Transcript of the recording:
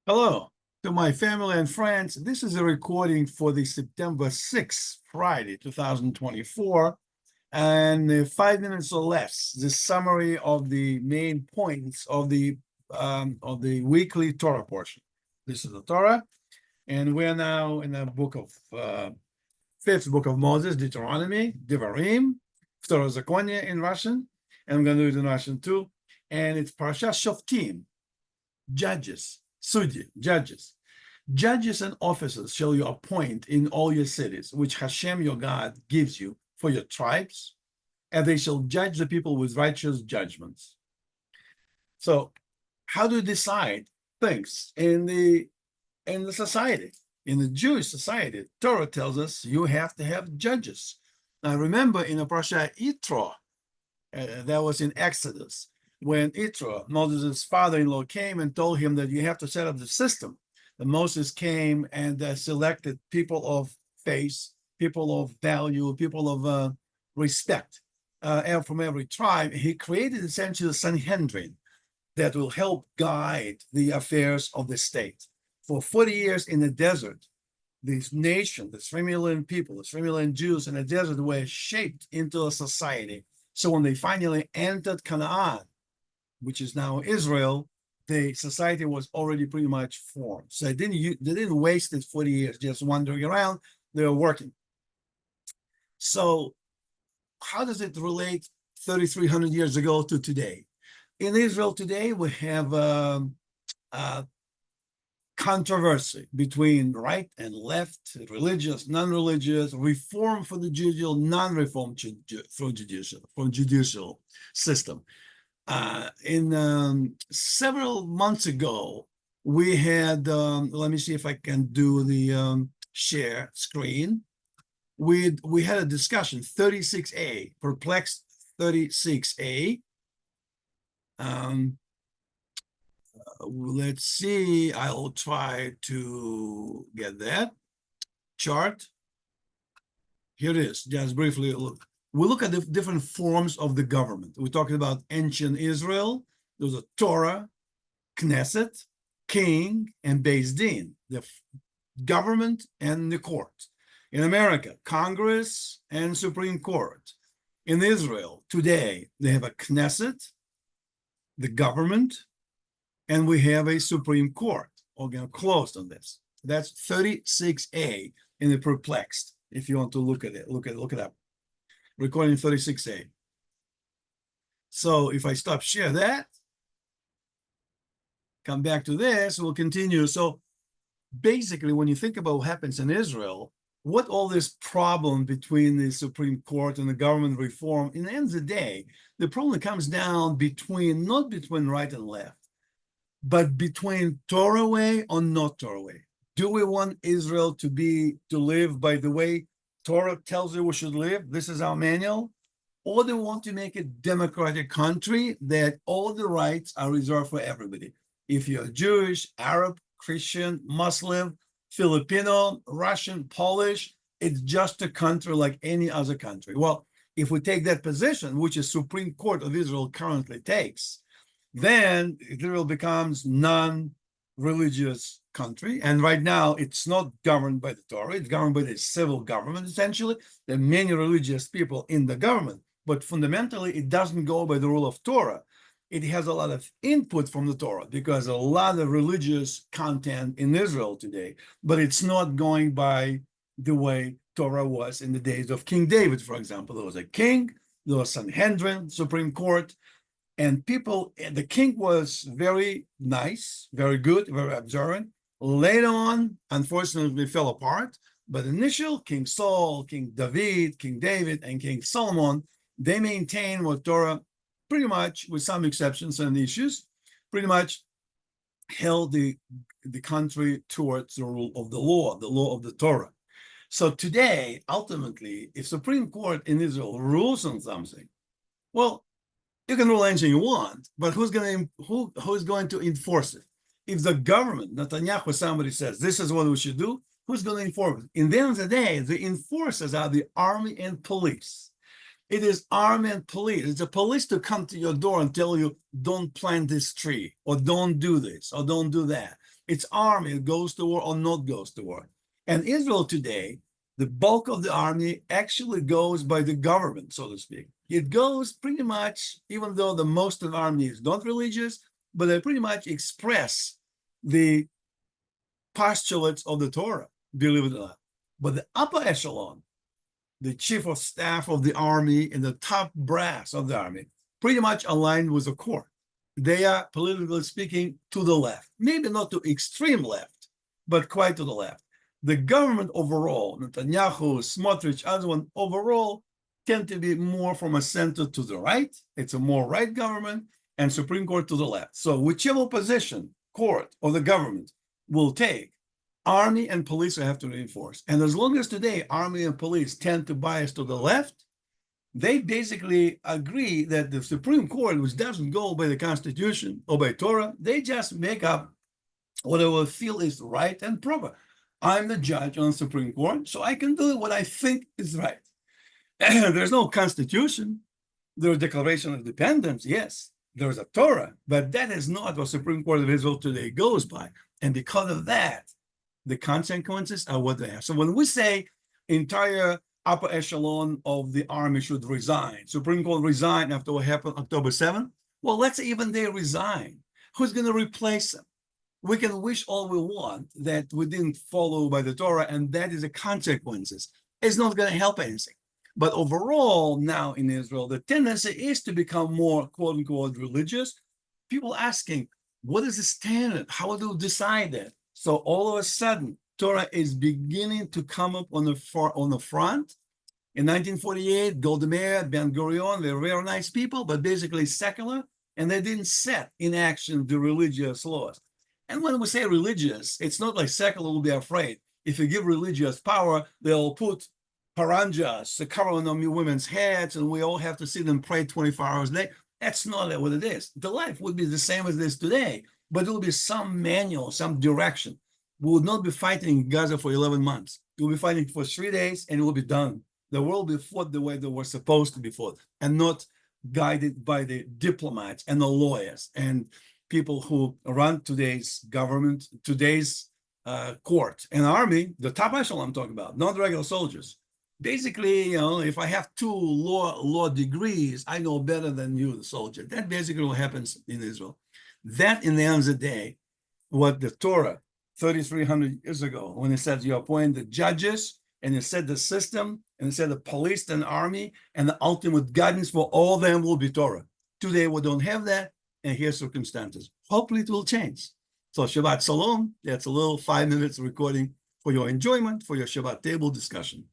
Hello to my family and friends. This is a recording for the September 6th, Friday, 2024, and 5 minutes or less, the summary of the main points of the weekly Torah portion. This is the Torah, and we're now in the fifth book of Moses, Deuteronomy, Devarim, Torah Zakonia in Russian, and I'm going to do it in Russian too, and it's parsha Shoftim, judges. Sudi, judges. Judges and officers shall you appoint in all your cities, which Hashem your God gives you for your tribes, and they shall judge the people with righteous judgments. So, how do you decide things in the society? In the Jewish society, Torah tells us you have to have judges. Now, remember in the parsha Yitro, that was in Exodus, when Yitro, Moses' father-in-law, came and told him that you have to set up the system. And Moses came and selected people of faith, people of value, people of respect, and from every tribe. He created essentially a Sanhedrin that will help guide the affairs of the state. For 40 years in the desert, this nation, the 3 million people, the 3 million Jews in the desert were shaped into a society. So when they finally entered Canaan, which is now Israel, the society was already pretty much formed. So they didn't waste it 40 years just wandering around. They were working. So how does it relate 3,300 years ago to today? In Israel today, we have a controversy between right and left, religious, non-religious, reform for the judicial, non-reform from judicial system. Several months ago, we had, let me see if I can do the share screen. We had a discussion, 36A, perplexed 36A. Let's see, I'll try to get that chart. Here it is, just briefly look. We look at the different forms of the government. We're talking about ancient Israel. There's a Torah, Knesset, king, and Beis Din, the government and the court. In America, Congress and Supreme Court. In Israel, today, they have a Knesset, the government, and we have a Supreme Court. We're closed on this. That's 36A in the perplexed. If you want to look at it, look it up. Recording 36A. So if I stop share that, come back to this, we'll continue. So basically, when you think about what happens in Israel, what all this problem between the Supreme Court and the government reform, in the end of the day, the problem comes down between, not between right and left, but between Torah way or not Torah way. Do we want Israel to live by the way Torah tells you we should live? This is our manual. Or do we want to make a democratic country that all the rights are reserved for everybody? If you're Jewish, Arab, Christian, Muslim, Filipino, Russian, Polish, it's just a country like any other country. Well, if we take that position, which the Supreme Court of Israel currently takes, then Israel becomes non-religious country. And right now, it's not governed by the Torah. It's governed by the civil government, essentially. There are many religious people in the government, but fundamentally, it doesn't go by the rule of Torah. It has a lot of input from the Torah because a lot of religious content in Israel today, but it's not going by the way Torah was in the days of King David, for example. There was a king, there was Sanhedrin, Supreme Court, and the king was very nice, very good, very observant. Later on, unfortunately, fell apart. But initial King Saul, King David, and King Solomon, they maintained what Torah pretty much, with some exceptions and issues, pretty much held the country towards the rule of the law of the Torah. So today, ultimately, if Supreme Court in Israel rules on something, well, you can rule anything you want, but who's going to enforce it? If the government, Netanyahu, somebody says this is what we should do, who's going to enforce it? In the end of the day, the enforcers are the army and police. It is army and police. It's the police to come to your door and tell you, don't plant this tree, or don't do this, or don't do that. its army goes to war or not goes to war. And Israel today, the bulk of the army actually goes by the government, so to speak. It goes pretty much, even though the most of the army is not religious, but they pretty much express the postulates of the Torah, believe it or not. But the upper echelon, the chief of staff of the army and the top brass of the army, pretty much aligned with the court. They are, politically speaking, to the left. Maybe not to extreme left, but quite to the left. The government overall, Netanyahu, Smotrich, other one overall, tend to be more from a center to the right. It's a more right government, and Supreme Court to the left. So whichever position court or the government will take, army and police will have to reinforce. And as long as today army and police tend to bias to the left, they basically agree that the Supreme Court, which doesn't go by the Constitution or by Torah, they just make up what they will feel is right and proper. I'm the judge on the Supreme Court, so I can do what I think is right. There's no Constitution. There's a Declaration of Independence, yes. There's a Torah, but that is not what Supreme Court of Israel today goes by. And because of that, the consequences are what they are. So when we say entire upper echelon of the army should resign, Supreme Court resign after what happened October 7th, well, let's say even they resign. Who's going to replace them? We can wish all we want that we didn't follow by the Torah, and that is the consequences. It's not going to help anything. But overall, now in Israel, the tendency is to become more, quote unquote, religious. People asking, what is the standard? How do we decide that? So all of a sudden, Torah is beginning to come up on the front. In 1948, Golda Meir, Ben Gurion, they were very nice people, but basically secular, and they didn't set in action the religious laws. And when we say religious, it's not like secular will be afraid. If you give religious power, they'll put paranjas, the covering on women's heads, and we all have to see them pray 24 hours a day. That's not what it is. The life would be the same as this today, but it will be some manual, some direction. We will not be fighting in Gaza for 11 months. We'll be fighting for 3 days, and it will be done. The world will be fought the way they were supposed to be fought, and not guided by the diplomats and the lawyers and people who run today's government, today's court and army, the top echelon I'm talking about, not regular soldiers. Basically, if I have 2 law degrees, I know better than you, the soldier. That basically what happens in Israel. That, in the end of the day, what the Torah 3,300 years ago, when it says you appoint the judges, and it said the system, and it said the police and army, and the ultimate guidance for all of them will be Torah. Today, we don't have that, and here's circumstances. Hopefully, it will change. So Shabbat Shalom. That's a little 5 minutes recording for your enjoyment, for your Shabbat table discussion.